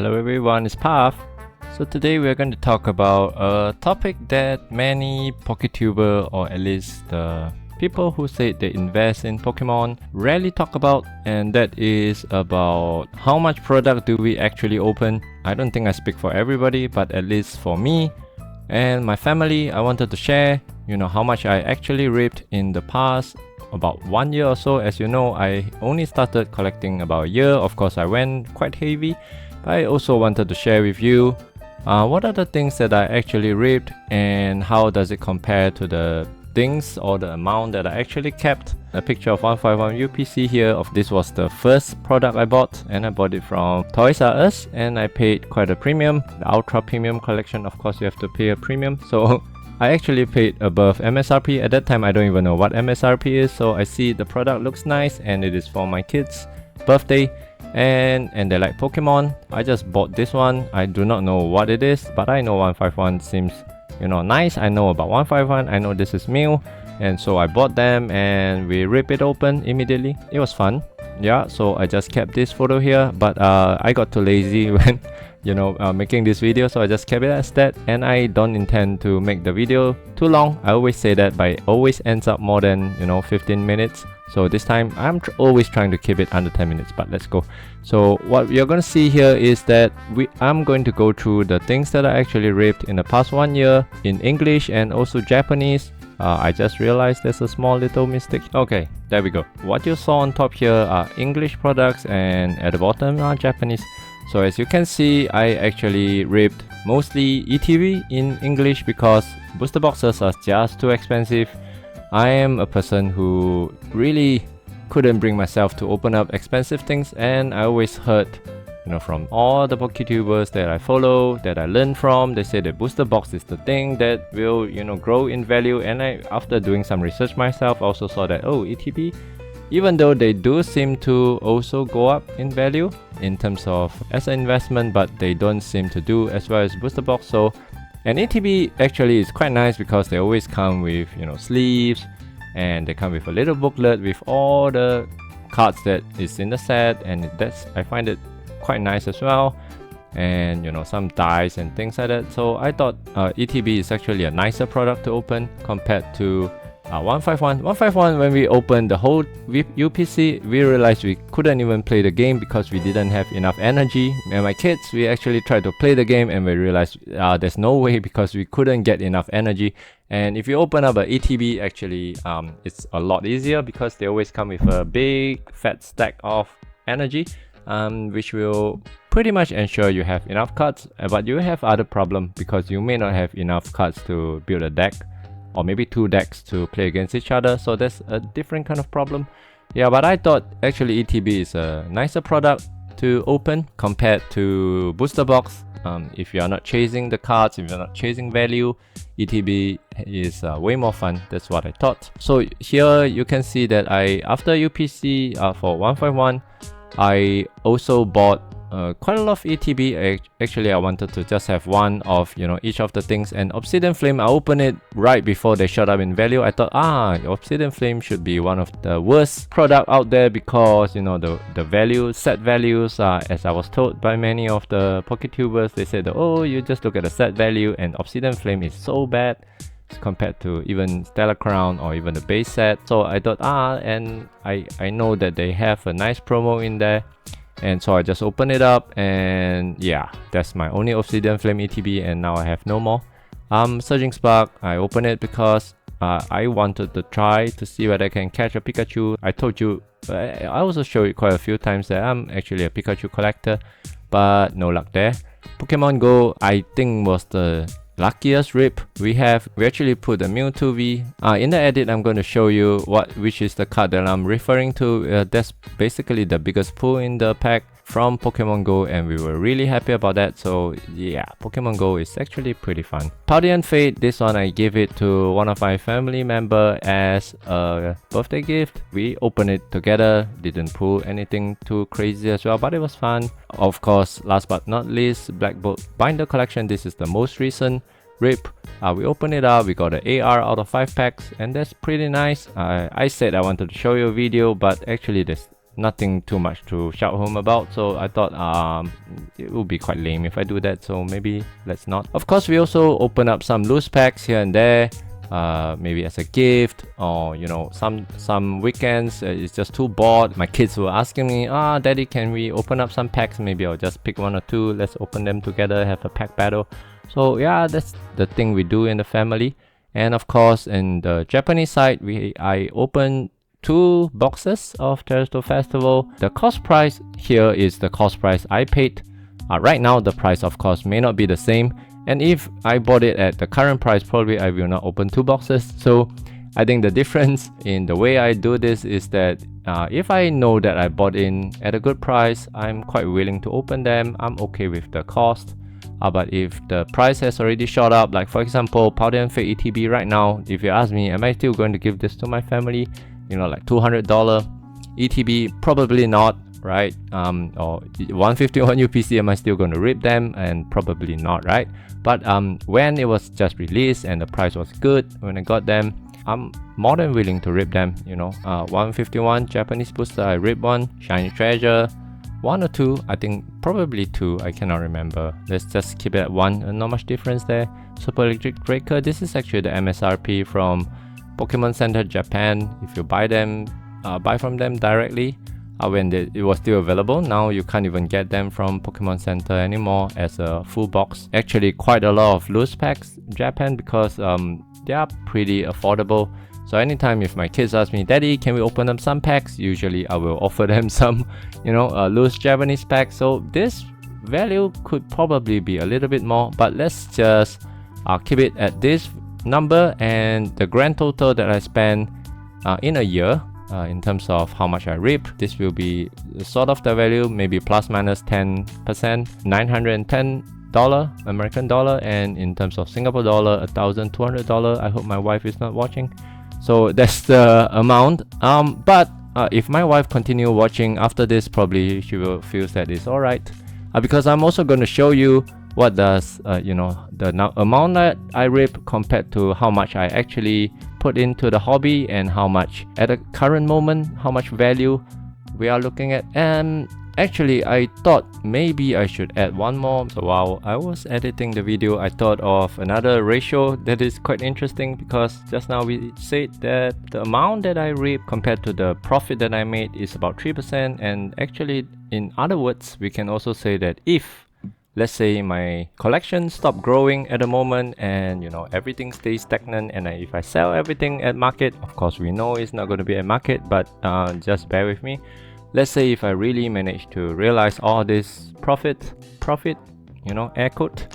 Hello everyone, it's Path. So today we're going to talk about a topic that many PokeTuber, or at least the people who say they invest in Pokemon, rarely talk about, and that is about how much product do we actually open. I don't think I speak for everybody, but at least for me and my family, I wanted to share, how much I actually reaped in the past about 1 year or so. As you know, I only started collecting about a year. Of course, I went quite heavy, but I also wanted to share with you what are the things that I actually reaped and how does it compare to the things or the amount that I actually kept. A picture of 151 UPC here. This was the first product I bought, and I bought it from Toys R Us, and I paid quite a premium. The ultra premium collection, of course you have to pay a premium, so I actually paid above MSRP. At that time I don't even know what MSRP is, so I see the product looks nice and it is for my kids' birthday, and they like Pokemon. I just bought this one. I do not know what it is, but I know 151 seems nice. I know about 151, I know this is new, and so I bought them and we rip it open immediately. It was fun. Yeah, so I just kept this photo here, but I got too lazy when making this video, so I just kept it as that, and I don't intend to make the video too long. I always say that, but it always ends up more than 15 minutes. So this time I'm always trying to keep it under 10 minutes, but let's go. So what you're going to see here is that I'm going to go through the things that I actually ripped in the past 1 year in English and also Japanese. I just realized there's a small little mistake. Okay, there we go. What you saw on top here are English products, and at the bottom are Japanese. So as you can see, I actually ripped mostly ETB in English because booster boxes are just too expensive. I am a person who really couldn't bring myself to open up expensive things, and I always heard from all the PokeTubers that I follow, that I learn from, they say that booster box is the thing that will grow in value. And after doing some research myself, I also saw that ETB, even though they do seem to also go up in value in terms of as an investment, but they don't seem to do as well as booster box. So and ETB actually is quite nice because they always come with sleeves, and they come with a little booklet with all the cards that is in the set, and I find it quite nice as well, and some dice and things like that. So I thought ETB is actually a nicer product to open compared to 151. 151, when we opened the whole UPC, we realized we couldn't even play the game because we didn't have enough energy. And my kids, we actually tried to play the game and we realized there's no way because we couldn't get enough energy. And if you open up a ETB, actually it's a lot easier because they always come with a big fat stack of energy, which will pretty much ensure you have enough cards. But you have other problem because you may not have enough cards to build a deck, or maybe 2 decks to play against each other, so that's a different kind of problem. Yeah, but I thought actually ETB is a nicer product to open compared to booster box. If you are not chasing the cards, if you're not chasing value, ETB is way more fun. That's what I thought. So here you can see that after UPC for 151, I also bought quite a lot of ETB. Actually, I wanted to just have one of each of the things. And Obsidian Flame, I opened it right before they shot up in value. I thought Obsidian Flame should be one of the worst product out there because the value set values are, as I was told by many of the PokeTubers, they said you just look at the set value, and Obsidian Flame is so bad compared to even Stellar Crown or even the base set. So I thought and I know that they have a nice promo in there, and so I just opened it up, and yeah, that's my only Obsidian Flame ETB, and now I have no more. Surging Spark, I opened it because I wanted to try to see whether I can catch a Pikachu. I told you, I also showed it quite a few times that I'm actually a Pikachu collector, but no luck there. Pokemon Go, I think, was the luckiest rip we have. We actually put a Mewtwo V. In the edit, I'm going to show you which is the card that I'm referring to. That's basically the biggest pull in the pack from Pokemon Go, and we were really happy about that. So yeah, Pokemon Go is actually pretty fun. Paldean Fate, this one I gave it to one of my family member as a birthday gift. We opened it together, didn't pull anything too crazy as well, but it was fun. Of course, last but not least, Black Bolt Binder Collection. This is the most recent rip. We opened it up, we got an AR out of 5 packs, and that's pretty nice. I said I wanted to show you a video, but actually there's nothing too much to shout home about, so I thought it would be quite lame if I do that, so maybe let's not. Of course, we also open up some loose packs here and there, maybe as a gift, or you know, some weekends it's just too bored. My kids were asking me, Daddy, can we open up some packs? Maybe I'll just pick one or two, let's open them together, have a pack battle. So yeah, that's the thing we do in the family. And of course, in the Japanese side, I opened 2 boxes of Terrestrial Festival. The cost price here is the cost price I paid. Right now, the price of course may not be the same, and if I bought it at the current price, probably I will not open 2 boxes. So I think the difference in the way I do this is that if I know that I bought in at a good price, I'm quite willing to open them. I'm okay with the cost. But if the price has already shot up, like for example, Powder and Fake ETB right now, if you ask me, am I still going to give this to my family? You know, like $200 ETB, probably not, right? Or 151 UPC, am I still going to rip them? And probably not, right? But when it was just released and the price was good, when I got them, I'm more than willing to rip them. You know, 151 Japanese booster, I ripped one. Shiny Treasure, 1 or 2, I think probably 2, I cannot remember. Let's just keep it at 1, not much difference there. Super Electric Breaker, this is actually the MSRP from Pokémon Center Japan. If you buy them, buy from them directly when it was still available. Now you can't even get them from Pokémon Center anymore as a full box. Actually quite a lot of loose packs in Japan because they are pretty affordable. So anytime if my kids ask me, Daddy, can we open up some packs? Usually I will offer them some, you know, loose Japanese packs. So this value could probably be a little bit more, but let's just keep it at this number. And the grand total that I spend in a year, in terms of how much I rip, this will be sort of the value, maybe plus minus 10%, $910 American dollar, and in terms of Singapore dollar, $1,200. I hope my wife is not watching. So that's the amount. But if my wife continue watching after this, probably she will feel that it's alright, because I'm also going to show you what does you know, the amount that I rip compared to how much I actually put into the hobby, and how much at the current moment, how much value we are looking at. And actually I thought maybe I should add one more. So while I was editing the video, I thought of another ratio that is quite interesting, because just now we said that the amount that I rip compared to the profit that I made is about 3%. And actually, in other words, we can also say that if, let's say, my collection stop growing at the moment, and you know, everything stays stagnant, and if I sell everything at market, of course we know it's not going to be at market, but just bear with me. Let's say if I really manage to realize all this profit, you know, air quote,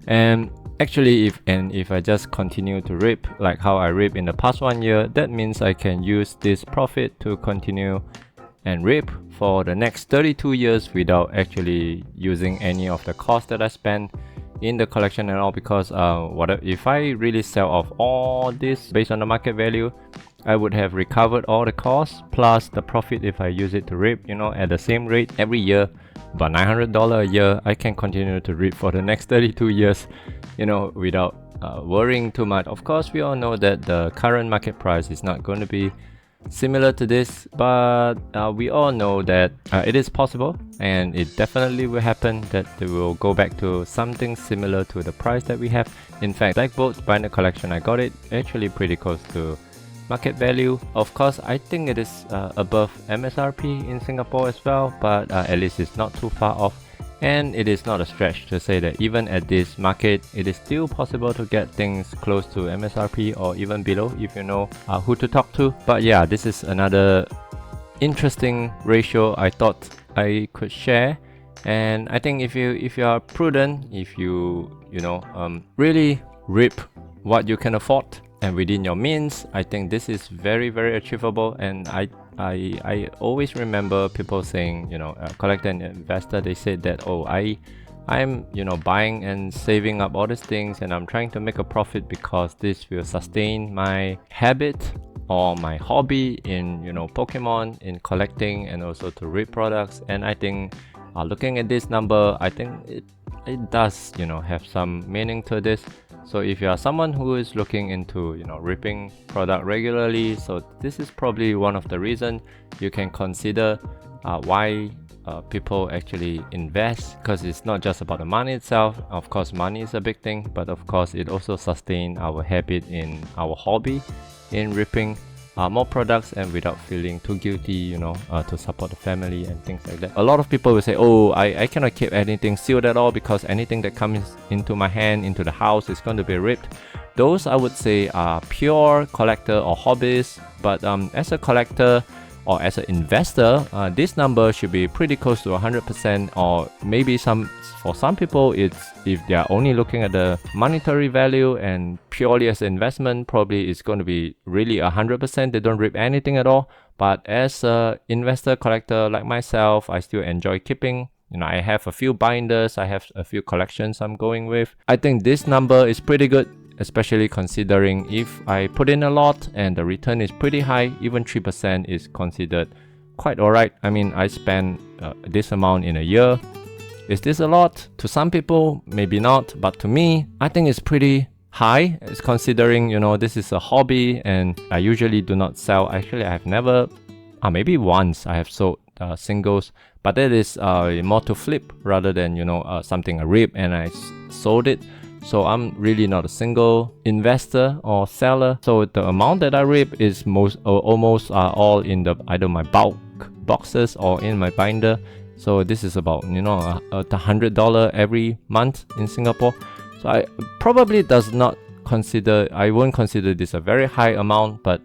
and actually if I just continue to rip like how I rip in the past 1 year, that means I can use this profit to continue and rip for the next 32 years without actually using any of the cost that I spent in the collection and all. Because if I really sell off all this based on the market value, I would have recovered all the costs plus the profit if I use it to rip, you know, at the same rate every year. But $900 a year, I can continue to rip for the next 32 years, you know, without worrying too much. Of course, we all know that the current market price is not going to be similar to this, but we all know that it is possible, and it definitely will happen that they will go back to something similar to the price that we have. In fact, Black Bolt's Binder collection, I got it actually pretty close to market value. Of course, I think it is above MSRP in Singapore as well, but at least it's not too far off. And it is not a stretch to say that even at this market, it is still possible to get things close to MSRP or even below if you know who to talk to. But yeah, this is another interesting ratio I thought I could share. And I think if you are prudent, if you really rip what you can afford and within your means, I think this is very, very achievable. And I always remember people saying, collector and investor, they said that, oh, I'm buying and saving up all these things, and I'm trying to make a profit because this will sustain my habit or my hobby in Pokemon, in collecting, and also to rip products. And I think looking at this number, I think it does have some meaning to this. So if you are someone who is looking into ripping product regularly, so this is probably one of the reasons you can consider why people actually invest, because it's not just about the money itself. Of course, money is a big thing, but of course it also sustains our habit in our hobby in ripping more products and without feeling too guilty, to support the family and things like that. A lot of people will say, oh, I cannot keep anything sealed at all because anything that comes into my hand, into the house, is going to be ripped. Those I would say are pure collector or hobbyists, but as a collector or as an investor, this number should be pretty close to 100%, or maybe for some people, it's if they are only looking at the monetary value and purely as an investment, probably it's going to be really 100%. They don't rip anything at all. But as an investor collector like myself, I still enjoy keeping. I have a few binders, I have a few collections I'm going with. I think this number is pretty good, especially considering if I put in a lot and the return is pretty high. Even 3% is considered quite alright. I mean, I spend this amount in a year. Is this a lot? To some people, maybe not, but to me, I think it's pretty high. It's considering, this is a hobby and I usually do not sell. Actually, I have never, maybe once I have sold singles, but that is more to flip rather than, something I rip and I sold it. So I'm really not a single investor or seller. So the amount that I rip is almost all in either my bulk boxes or in my binder. So this is about $100 every month in Singapore. So I probably I won't consider this a very high amount, but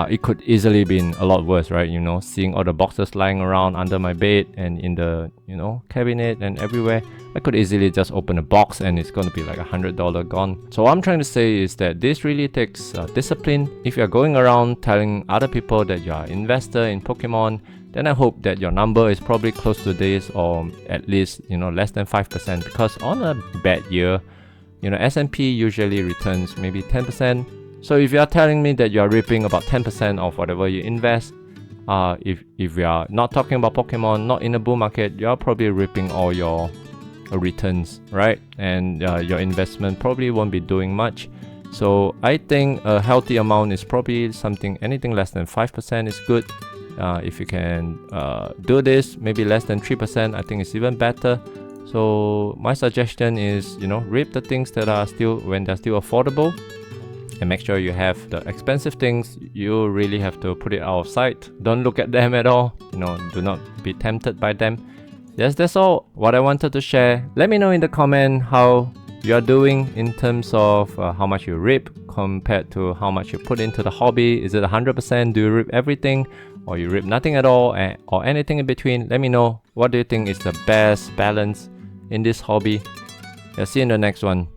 it could easily been a lot worse, right? Seeing all the boxes lying around under my bed and in the cabinet and everywhere, I could easily just open a box and it's going to be like $100 gone. So what I'm trying to say is that this really takes discipline. If you're going around telling other people that you're an investor in Pokemon, then I hope that your number is probably close to this, or at least less than 5%, because on a bad year, S&P usually returns maybe 10%. So if you are telling me that you are ripping about 10% of whatever you invest, if we are not talking about Pokemon, not in a bull market, you are probably ripping all your returns, right? And your investment probably won't be doing much. So I think a healthy amount is probably anything less than 5% is good. If you can do this, maybe less than 3%, I think it's even better. So my suggestion is, rip the things that are when they're still affordable, and make sure you have the expensive things. You really have to put it out of sight. Don't look at them at all. Do not be tempted by them. Yes, that's all what I wanted to share. Let me know in the comment how you're doing in terms of how much you rip compared to how much you put into the hobby. Is it 100%? Do you rip everything, or you rip nothing at all, or anything in between? Let me know. What do you think is the best balance in this hobby? I'll see you in the next one.